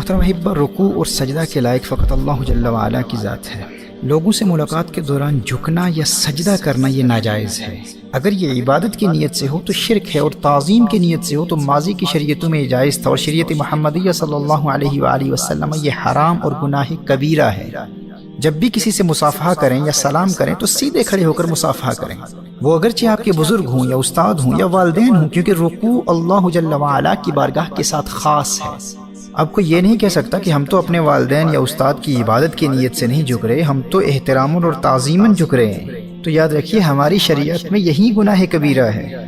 محترم احبہ، رکوع اور سجدہ کے لائق فقط اللہ جل وعلا کی ذات ہے۔ لوگوں سے ملاقات کے دوران جھکنا یا سجدہ کرنا یہ ناجائز ہے۔ اگر یہ عبادت کی نیت سے ہو تو شرک ہے، اور تعظیم کی نیت سے ہو تو ماضی کی شریعتوں میں جائز تھا، اور شریعت محمدیہ صلی اللہ علیہ وآلہ وسلم یہ حرام اور گناہ کبیرہ ہے۔ جب بھی کسی سے مصافحہ کریں یا سلام کریں تو سیدھے کھڑے ہو کر مصافحہ کریں، وہ اگرچہ آپ کے بزرگ ہوں یا استاد ہوں یا والدین ہوں، کیونکہ رکوع اللہ جل وعلا کی بارگاہ کے ساتھ خاص ہے۔ اب کوئی یہ نہیں کہہ سکتا کہ ہم تو اپنے والدین یا استاد کی عبادت کی نیت سے نہیں جھک رہے، ہم تو احترام اور تعظیماً جھک رہے ہیں۔ تو یاد رکھیے، ہماری شریعت میں یہی گناہ کبیرہ ہے۔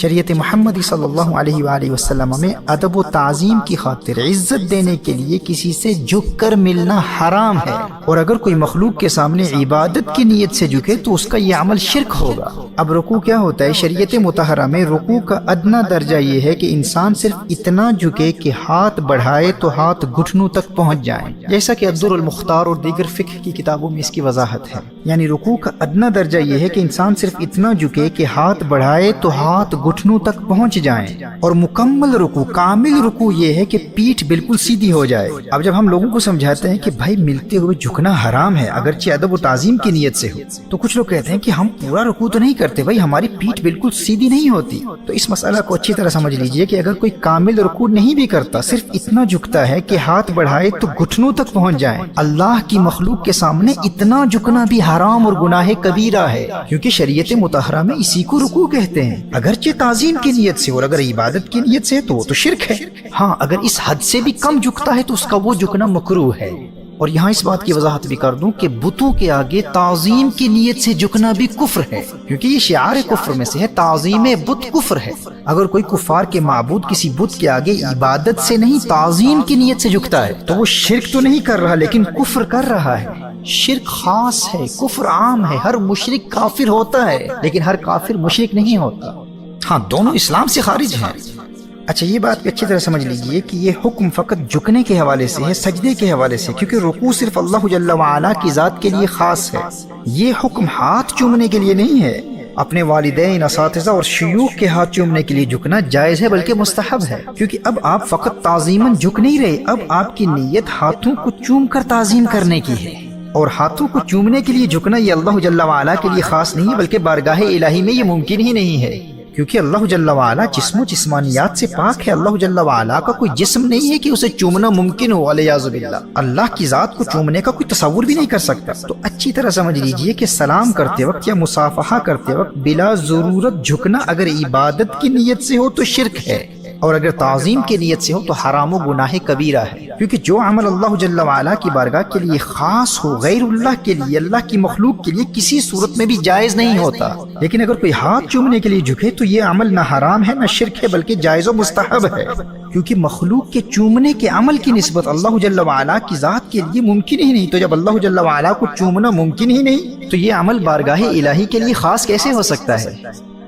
شریعت محمدی صلی اللہ علیہ وآلہ وسلم میں ادب و تعظیم کی خاطر عزت دینے کے لیے کسی سے جھک کر ملنا حرام ہے، اور اگر کوئی مخلوق کے سامنے عبادت کی نیت سے جھکے تو اس کا یہ عمل شرک ہوگا۔ اب رکوع کیا ہوتا ہے؟ شریعت مطہرہ میں رکوع کا ادنا درجہ یہ ہے کہ انسان صرف اتنا جھکے کہ ہاتھ بڑھائے تو ہاتھ گھٹنوں تک پہنچ جائیں، جیسا کہ الدر المختار اور دیگر فقہ کی کتابوں میں اس کی وضاحت ہے۔ یعنی رکوع کا ادنا درجہ یہ ہے کہ انسان صرف اتنا جھکے کہ ہاتھ بڑھائے تو ہاتھ گھٹنوں تک پہنچ جائیں، اور مکمل رکوع، کامل رکوع یہ ہے کہ پیٹھ بالکل سیدھی ہو جائے۔ اب جب ہم لوگوں کو سمجھاتے ہیں کہ بھائی ملتے ہوئے جھکنا حرام ہے اگرچہ ادب و تعظیم کی نیت سے ہو، تو کچھ لوگ کہتے ہیں کہ ہم پورا رکوع تو نہیں کرتے، بھائی ہماری پیٹھ بالکل سیدھی نہیں ہوتی۔ تو اس مسئلہ کو اچھی طرح سمجھ لیجئے کہ اگر کوئی کامل رکوع نہیں بھی کرتا، صرف اتنا جھکتا ہے کہ ہاتھ بڑھائے تو گھٹنوں تک پہنچ جائیں، اللہ کی مخلوق کے سامنے اتنا جھکنا بھی حرام اور گناہ کبیرہ ہے، کیونکہ شریعت مطہرہ میں اسی کو رکوع کہتے ہیں۔ اگرچہ تعظیم کی نیت سے اور اگر عبادت کی نیت سے تو وہ تو شرک ہے۔ ہاں، اگر اس حد سے بھی کم جھکتا ہے تو اس کا وہ جھکنا مکروہ ہے۔ اور یہاں اس بات کی وضاحت بھی کر دوں کہ بتوں کے آگے تعظیم کی نیت سے جھکنا بھی کفر ہے، کیونکہ یہ شعار کفر میں سے ہے، تعظیم بت کفر ہے۔ اگر کوئی کفار کے معبود کسی بت کے آگے عبادت سے نہیں تعظیم کی نیت سے جھکتا ہے تو وہ شرک تو نہیں کر رہا لیکن کفر کر رہا ہے۔ شرک خاص ہے، کفر عام ہے۔ ہر مشرک کافر ہوتا ہے لیکن ہر کافر مشرک نہیں ہوتا۔ ہاں، دونوں اسلام سے خارج ہیں۔ اچھا، یہ بات بھی اچھی طرح سمجھ لیجئے کہ یہ حکم فقط جھکنے کے حوالے سے ہے، سجدے کے حوالے سے، کیونکہ رکوع صرف اللہ جل وعلا کی ذات کے لیے خاص ہے۔ یہ حکم ہاتھ چومنے کے لیے نہیں ہے۔ اپنے والدین، اساتذہ اور شیوخ کے ہاتھ چومنے کے لیے جھکنا جائز ہے بلکہ مستحب ہے، کیونکہ اب آپ فقط تعظیماً جھک نہیں رہے، اب آپ کی نیت ہاتھوں کو چوم کر تعظیم کرنے کی ہے۔ اور ہاتھوں کو چومنے کے لیے جھکنا یہ اللہ جل وعلا کے لیے خاص نہیں ہے بلکہ بارگاہ الہی میں یہ ممکن ہی نہیں ہے، کیونکہ اللہ جل وعلا جسم و جسمانیات سے پاک ہے۔ اللہ جل وعلا کا کوئی جسم نہیں ہے کہ اسے چومنا ممکن ہو، والعیاذ باللہ۔ اللہ کی ذات کو چومنے کا کوئی تصور بھی نہیں کر سکتا۔ تو اچھی طرح سمجھ لیجئے کہ سلام کرتے وقت یا مصافحہ کرتے وقت بلا ضرورت جھکنا اگر عبادت کی نیت سے ہو تو شرک ہے، اور اگر تعظیم کی نیت سے ہو تو حرام و گناہ کبیرہ ہے، کیونکہ جو عمل اللہ جل وعلا کی بارگاہ کے لیے خاص ہو غیر اللہ کے لیے، اللہ کی مخلوق کے لیے کسی صورت میں بھی جائز نہیں ہوتا۔ لیکن اگر کوئی ہاتھ چومنے کے لیے جھکے تو یہ عمل نہ حرام ہے نہ شرک ہے بلکہ جائز و مستحب ہے، کیونکہ مخلوق کے چومنے کے عمل کی نسبت اللہ جل وعلا کی ذات کے لیے ممکن ہی نہیں۔ تو جب اللہ جل وعلا کو چومنا ممکن ہی نہیں تو یہ عمل بارگاہ الہی کے لیے خاص کیسے ہو سکتا ہے؟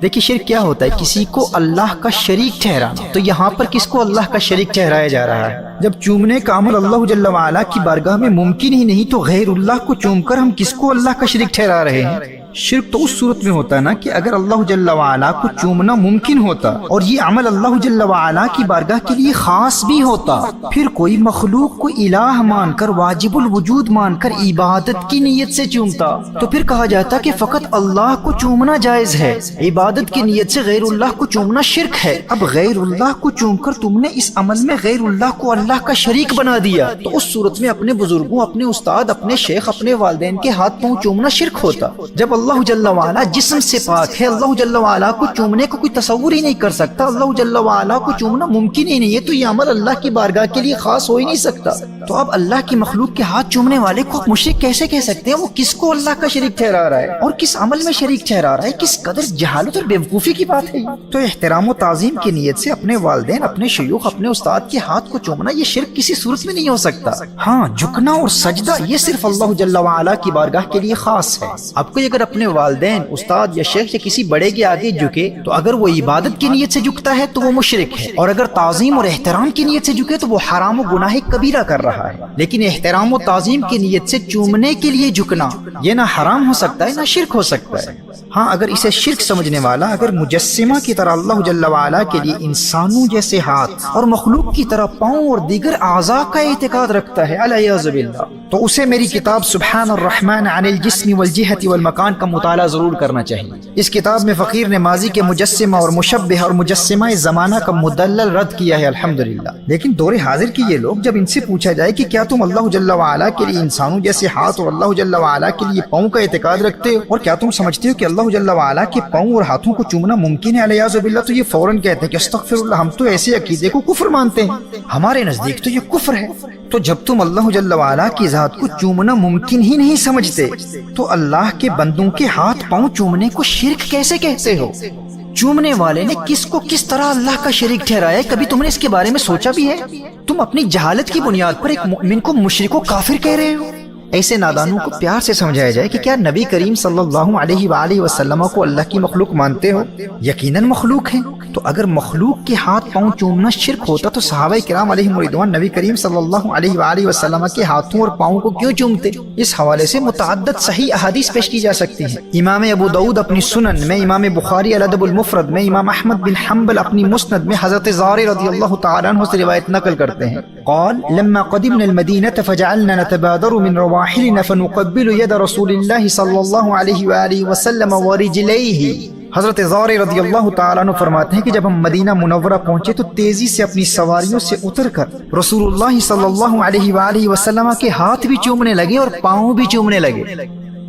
دیکھیے، شرک کیا ہوتا ہے؟ کسی کو اللہ کا شریک ٹھہرانا۔ تو یہاں پر کس کو اللہ کا شریک ٹھہرایا جا رہا ہے؟ جب چومنے کا عمل اللہ جل وعلا کی بارگاہ میں ممکن ہی نہیں تو غیر اللہ کو چوم کر ہم کس کو اللہ کا شریک ٹھہرا رہے ہیں؟ شرک تو اس صورت میں ہوتا ہے نا کہ اگر اللہ جل وعلا کو چومنا ممکن ہوتا اور یہ عمل اللہ جل وعلا کی بارگاہ کے لیے خاص بھی ہوتا، پھر کوئی مخلوق کو الہ مان کر، واجب الوجود مان کر عبادت کی نیت سے چومتا تو پھر کہا جاتا کہ فقط اللہ کو چومنا جائز ہے، عبادت کی نیت سے غیر اللہ کو چومنا شرک ہے۔ اب غیر اللہ کو چوم کر تم نے اس عمل میں غیر اللہ کو اللہ کا شریک بنا دیا، تو اس صورت میں اپنے بزرگوں، اپنے استاد، اپنے شیخ، اپنے والدین کے ہاتھ پاؤں چومنا شرک ہوتا۔ جب اللہ جل وعلا جسم سے پاک ہے، اللہ جل وعلا کو چومنے کو کوئی تصور ہی نہیں کر سکتا، اللہ جل وعلا کو چومنا ممکن ہی نہیں ہے، تو یہ عمل اللہ کی بارگاہ کے لیے خاص ہو ہی نہیں سکتا۔ تو اب اللہ کی مخلوق کے ہاتھ چومنے والے کو مشرک کیسے کہہ سکتے ہیں؟ وہ کس کو اللہ کا شریک ٹھہرا رہا ہے اور کس عمل میں شریک ٹھہرا رہا ہے؟ کس قدر جہالت اور بیوقوفی کی بات ہے۔ تو احترام و تعظیم کی نیت سے اپنے والدین، اپنے شیوخ، اپنے استاد کے ہاتھ کو چومنا یہ شرک کسی صورت میں نہیں ہو سکتا۔ ہاں، جھکنا اور سجدہ یہ صرف اللہ جل وعلا کی بارگاہ کے لیے خاص ہے۔ اب کوئی اگر اپنے والدین، استاد یا شیخ یا کسی بڑے کے آگے جھکے تو اگر وہ عبادت کی نیت سے جھکتا ہے تو وہ مشرک ہے، اور اگر تعظیم اور احترام کی نیت سے جھکے تو وہ حرام و گناہ کبیرہ کر رہا ہے۔ لیکن احترام و تعظیم کی نیت سے چومنے کے لیے جھکنا یہ نہ حرام ہو سکتا ہے نہ شرک ہو سکتا ہے۔ ہاں اگر اسے شرک سمجھنے والا اگر مجسمہ کی طرح اللہ جل وعلا کے لیے انسانوں جیسے ہاتھ اور مخلوق کی طرح پاؤں اور دیگر اعضاء کا اعتقاد رکھتا ہے العیاذ باللہ، تو اسے میری کتاب سبحان الرحمن عن الجسم والجہت والمکان کا مطالعہ ضرور کرنا چاہیے۔ اس کتاب میں فقیر نے ماضی کے مجسمہ اور مشبہ اور مجسمہ زمانہ کا مدلل رد کیا ہے الحمدللہ۔ لیکن دور حاضر کے یہ لوگ جب ان سے پوچھا جائے کہ کیا تم اللہ جل وعلا کے لیے انسانوں جیسے ہاتھ اور اللہ جل وعلا کے لیے پاؤں کا اعتقاد رکھتے ہو، اور کیا تم سمجھتے ہو کہ اللہ جل وعلا کے پاؤں اور ہاتھوں کو چومنا ممکن ہے العیاذ باللہ، تو یہ فوراً کہتے ہیں کہ استغفر اللہ، ہم تو ایسے عقیدے کو کفر مانتے ہیں، ہمارے نزدیک تو یہ کفر ہے۔ تو جب تم اللہ جل وعلا کی ذات کو چومنا ممکن ہی نہیں سمجھتے تو اللہ کے بندوں کے ہاتھ پاؤں چومنے کو شرک کیسے کہتے ہو؟ چومنے والے نے کس کو کس طرح اللہ کا شریک ٹھہرایا، کبھی تم نے اس کے بارے میں سوچا بھی ہے؟ تم اپنی جہالت کی بنیاد پر ایک مومن کو مشرک و کافر کہہ رہے ہو۔ ایسے نادانوں کو پیار سے سمجھایا جائے کہ کیا نبی کریم صلی اللہ علیہ وآلہ وسلم کو اللہ کی مخلوق مانتے ہو؟ یقیناً مخلوق ہیں، تو اگر مخلوق کے ہاتھ پاؤں چومنا شرک ہوتا تو صحابہ کرام علیہم رضوان نبی کریم صلی اللہ علیہ وآلہ وسلم کے ہاتھوں اور پاؤں کو کیوں چومتے؟ اس حوالے سے متعدد صحیح احادیث پیش کی جا سکتی ہیں۔ امام ابو داؤد اپنی سنن میں، امام بخاری الادب المفرد میں، امام احمد بن حنبل اپنی مسند میں حضرت زار رضی اللہ تعالیٰ عنہ سے روایت نقل کرتے ہیں، قال لما قدمنا المدینة فجعلنا نتبادر من رواحلنا فنقبل يد رسول الله صلی اللہ علیہ وآلہ وسلم ورجلیہ۔ حضرت زار رضی اللہ تعالیٰ عنہ فرماتے ہیں کہ جب ہم مدینہ منورہ پہنچے تو تیزی سے اپنی سواریوں سے اتر کر رسول اللہ صلی اللہ علیہ وآلہ وسلم کے ہاتھ بھی چومنے لگے اور پاؤں بھی چومنے لگے۔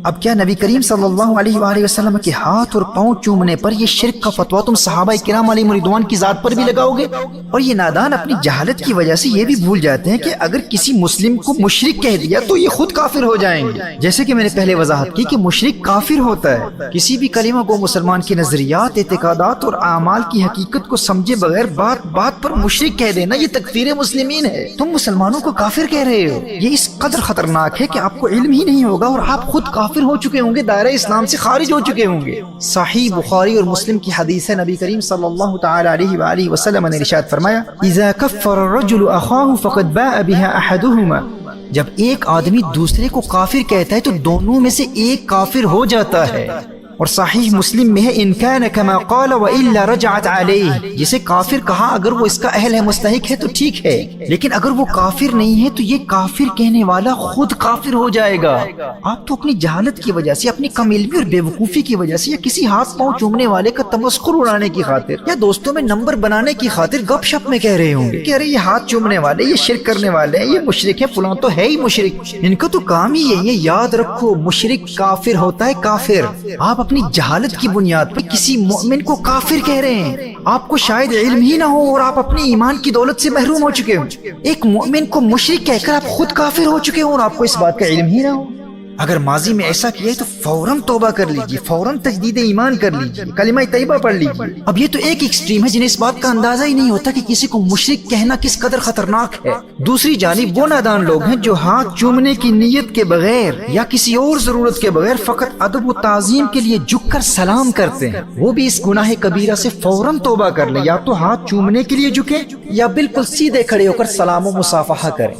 اب کیا نبی کریم صلی اللہ علیہ وآلہ وسلم کے ہاتھ اور پاؤں چومنے پر یہ شرک کا فتویٰ تم صحابہ کرام علیہم رضوان کی ذات پر بھی لگاؤ گے؟ اور یہ نادان اپنی جہالت کی وجہ سے یہ بھی بھول جاتے ہیں کہ اگر کسی مسلم کو مشرک کہہ دیا تو یہ خود کافر ہو جائیں گے۔ جیسے کہ میں نے پہلے وضاحت کی کہ مشرک کافر ہوتا ہے، کسی بھی کلمہ گو مسلمان کے نظریات، اعتقادات اور اعمال کی حقیقت کو سمجھے بغیر بات بات پر مشرک کہہ دینا یہ تکفیر مسلمین ہے۔ تم مسلمانوں کو کافر کہہ رہے ہو، یہ اس قدر خطرناک ہے کہ آپ کو علم ہی نہیں ہوگا اور آپ خود کافر ہو چکے ہوں گے، دائرہ اسلام سے خارج ہو چکے ہوں گے۔ صحیح بخاری اور مسلم کی حدیث ہے، نبی کریم صلی اللہ تعالی علیہ وآلہ وسلم نے ارشاد فرمایا، اذا کفر الرجل اخاہ فقد باء بها احدهما، جب ایک آدمی دوسرے کو کافر کہتا ہے تو دونوں میں سے ایک کافر ہو جاتا ہے۔ اور صحیح مسلم میں ہے، ان کان کما قال والا رجعت علیہ، جسے کافر کہا اگر وہ اس کا اہل ہے، مستحق ہے تو ٹھیک ہے، لیکن اگر وہ کافر نہیں ہے تو یہ کافر کہنے والا خود کافر ہو جائے گا۔ آپ تو اپنی جہالت کی وجہ سے، اپنی کم علمی اور بے وقوفی کی وجہ سے، یا کسی ہاتھ پاؤں چومنے والے کا تمسخر اڑانے کی خاطر یا دوستوں میں نمبر بنانے کی خاطر گپ شپ میں کہہ رہے ہوں گے کہ ارے یہ ہاتھ چومنے والے، یہ شرک کرنے والے ہیں، یہ مشرک ہے، فلاں تو ہے ہی مشرک، ان کا تو کام ہی یہی ہے۔ یاد رکھو، مشرک کافر ہوتا ہے، کافر۔ آپ اپنی جہالت کی بنیاد پر کسی مومن کو کافر کہہ رہے ہیں، آپ کو شاید علم ہی نہ ہو اور آپ اپنے ایمان کی دولت سے محروم ہو چکے ہو۔ ایک مومن کو مشرک کہہ کر آپ خود کافر ہو چکے ہو اور آپ کو اس بات کا علم ہی نہ ہو۔ اگر ماضی میں ایسا کیا ہے تو فوراً توبہ کر لیجیے، فوراً تجدید ایمان کر لیجیے، کلمہ طیبہ پڑھ لیجیے۔ اب یہ تو ایک ایکسٹریم ہے جنہیں اس بات کا اندازہ ہی نہیں ہوتا کہ کسی کو مشرک کہنا کس قدر خطرناک ہے۔ دوسری جانب وہ نادان لوگ ہیں جو ہاتھ چومنے کی نیت کے بغیر یا کسی اور ضرورت کے بغیر فقط ادب و تعظیم کے لیے جھک کر سلام کرتے ہیں، وہ بھی اس گناہ کبیرہ سے فوراً توبہ کر لیں، یا تو ہاتھ چومنے کے لیے جھکیں یا بالکل سیدھے کھڑے ہو کر سلام و مصافحہ کریں۔